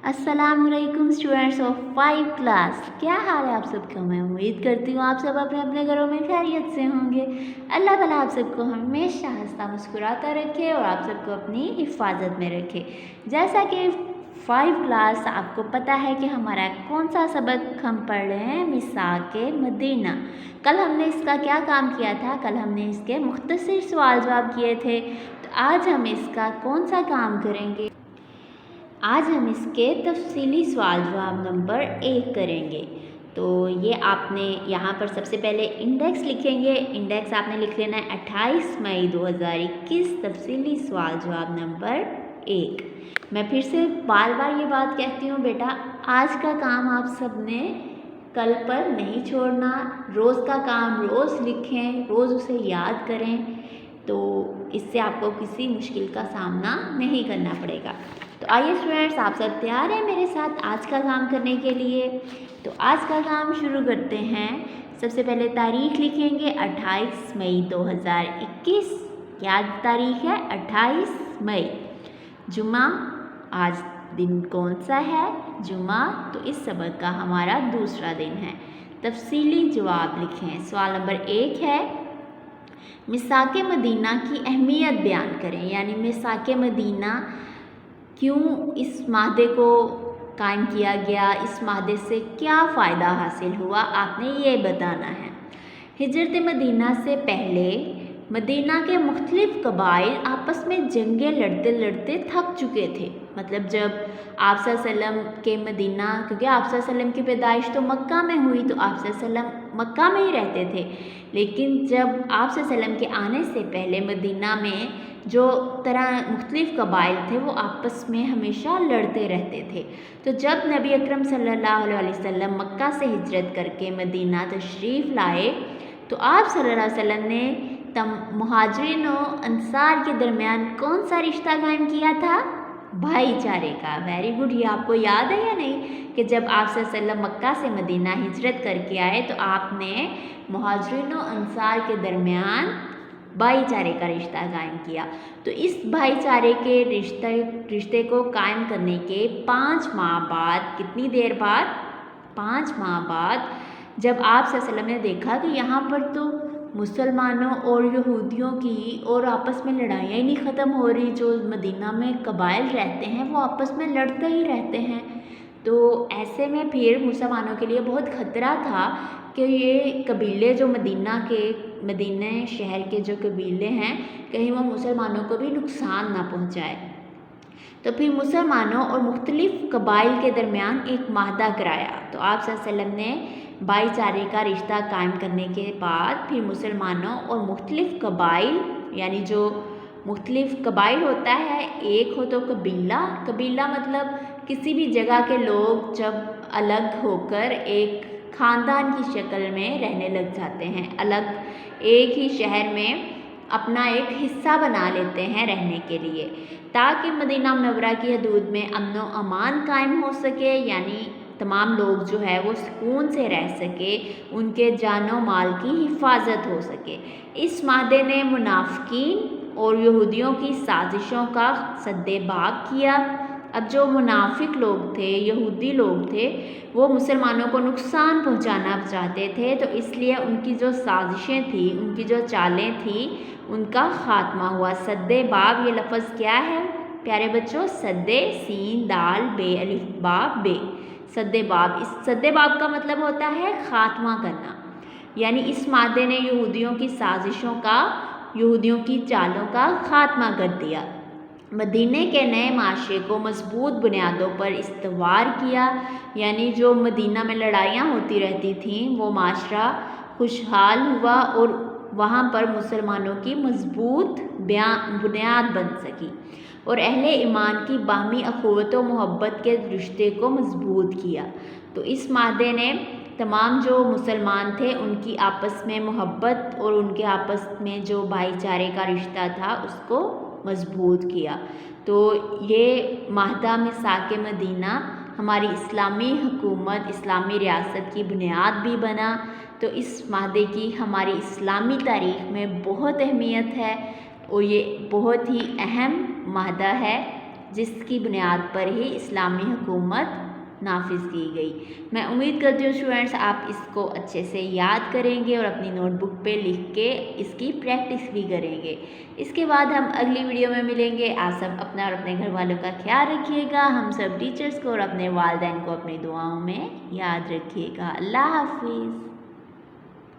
अस्सलाम वालेकुम students of 5 class. क्या हाल है आप सबका? मैं उम्मीद करती हूँ आप सब अपने अपने घरों में खैरियत से होंगे। अल्लाह ताला आप सबको हमेशा हंसता मुस्कुराता रखे और आप सबको अपनी हिफाजत में रखे। जैसा कि 5 क्लास आपको पता है कि हमारा कौन सा सबक हम पढ़ रहे हैं, मिसाके मदीना। कल हमने इसका क्या काम किया था? कल हमने इसके मुख्तसर सवाल जवाब किए थे। तो आज हम इसका कौन सा काम करेंगे? आज हम इसके तफसीली सवाल जवाब नंबर 1 करेंगे। तो ये आपने यहाँ पर सबसे पहले इंडेक्स लिखेंगे। इंडेक्स आपने लिख लेना है 28 मई 2021, तफसीली सवाल जवाब नंबर 1। मैं फिर से बार बार ये बात कहती हूँ बेटा, आज का काम आप सब ने कल पर नहीं छोड़ना। रोज़ का काम रोज़ लिखें, रोज़ उसे याद करें, तो इससे आपको किसी मुश्किल का सामना नहीं करना पड़ेगा। तो आइए स्टूडेंट्स, आप सब तैयार हैं मेरे साथ आज का काम करने के लिए? तो आज का काम शुरू करते हैं। सबसे पहले तारीख लिखेंगे 28 मई 2021। क्या तारीख है? 28 मई। जुमा, आज दिन कौन सा है? जुमा। तो इस सबक का हमारा दूसरा दिन है। तफसीली जवाब लिखें। सवाल नंबर 1 है, मिसाके मदीना की अहमियत बयान करें। यानी मिसाके मदीना क्यों इस माहदे को कायम किया गया, इस माहदे से क्या फ़ायदा हासिल हुआ, आपने ये बताना है। हिजरत मदीना से पहले मदीना के मुख्तलिफ़ कबाइल आपस में जंगें लड़ते लड़ते थक चुके थे। मतलब जब आप सल्लम के मदीना, क्योंकि आप सल्लम की पैदाइश तो मक्का में हुई, तो आप सल्लम मक्का में ही रहते थे। लेकिन जब आप सल्लम के आने से पहले मदीना में जो तरह मुख्तलिफ़ कबाइल थे वो आपस में हमेशा लड़ते रहते थे। तो जब नबी अकरम सल्लल्लाहु अलैहि वसल्लम मक्का से हिजरत करके मदीना तशरीफ़ लाए, तो आप सल्लल्लाहु अलैहि वसल्लम ने मुहाजिरीन और अंसार के दरमियान कौन सा रिश्ता कायम किया था? भाईचारे का। Very good. ये आपको याद है या नहीं कि जब आप सल्लल्लाहु अलैहि वसल्लम मक्का से मदीना हिजरत करके आए तो आपने मुहाजिरीन और अंसार के दरमियान भाईचारे का रिश्ता कायम किया। तो इस भाईचारे के रिश्ते को कायम करने के 5 माह बाद, कितनी देर बाद? 5 माह बाद, जब आप सल्लल्लाहु अलैहि वसल्लम ने देखा कि यहाँ पर तो मुसलमानों और यहूदियों की और आपस में लड़ाइयाँ ही नहीं ख़त्म हो रही, जो मदीना में कबाइल रहते हैं वो आपस में लड़ते ही रहते हैं। तो ऐसे में फिर मुसलमानों के लिए बहुत ख़तरा था कि ये कबीले जो मदीना शहर के जो कबीले हैं, कहीं वो मुसलमानों को भी नुकसान ना पहुंचाए। तो फिर मुसलमानों और मुख्तलिफ़ कबाइल के दरमियान एक माहदा कराया। तो आप सल्लल्लाहु अलैहि वसल्लम ने भाईचारे का रिश्ता कायम करने के बाद फिर मुसलमानों और मुख्तलिफ़ कबाइल, यानी जो मुख्तलिफ़ कबाइल होता है, एक हो तो कबीला मतलब किसी भी जगह के लोग जब अलग होकर एक ख़ानदान की शक्ल में रहने लग जाते हैं, अलग एक ही शहर में अपना एक हिस्सा बना लेते हैं रहने के लिए, ताकि मदीना मुनव्वरा की हदूद में अमन व अमान कायम हो सके। यानी तमाम लोग जो है वो सुकून से रह सके, उनके जानो माल की हिफाजत हो सके। इस माहदे ने मुनाफिकीन और यहूदियों की साजिशों का सद्देबाब किया। अब जो मुनाफिक लोग थे, यहूदी लोग थे, वो मुसलमानों को नुकसान पहुंचाना चाहते थे, तो इसलिए उनकी जो साजिशें थी, उनकी जो चालें थी, उनका ख़ात्मा हुआ। सद्देबाब, ये लफ्ज़ क्या है प्यारे बच्चों? सद्दे, सीन दाल बे अलिफ बा बे, सद्देबाब। इस सद्देबाब का मतलब होता है ख़ात्मा करना। यानी इस माहदे ने यहूदियों की साजिशों का, यहूदियों की चालों का ख़ात्मा कर दिया। मदीने के नए माशरे को मजबूत बुनियादों पर इस्तवार किया। यानी जो मदीना में लड़ाइयाँ होती रहती थीं, वो माशरा खुशहाल हुआ और वहाँ पर मुसलमानों की मजबूत बुनियाद बन सकी और अहले ईमान की बाहमी अखुवत व मोहब्बत के रिश्ते को मजबूत किया। तो इस माहदे ने तमाम जो मुसलमान थे उनकी आपस में मोहब्बत और उनके आपस में जो भाईचारे का रिश्ता था उसको मजबूत किया। तो ये माहदा मिसाके मदीना हमारी इस्लामी हुकूमत, इस्लामी रियासत की बुनियाद भी बना। तो इस माहदे की हमारी इस्लामी तारीख़ में बहुत अहमियत है और ये बहुत ही अहम माहदा है جس کی بنیاد پر ہی اسلامی حکومت نافذ کی گئی۔ میں امید کرتی ہوں اسٹوڈنٹس آپ اس کو اچھے سے یاد کریں گے اور اپنی نوٹ بک پہ لکھ کے اس کی پریکٹس بھی کریں گے۔ اس کے بعد ہم اگلی ویڈیو میں ملیں گے۔ آپ سب اپنا اور اپنے گھر والوں کا خیال رکھیے گا۔ ہم سب ٹیچرز کو اور اپنے والدین کو اپنی دعاؤں میں یاد رکھیے گا۔ اللہ حافظ۔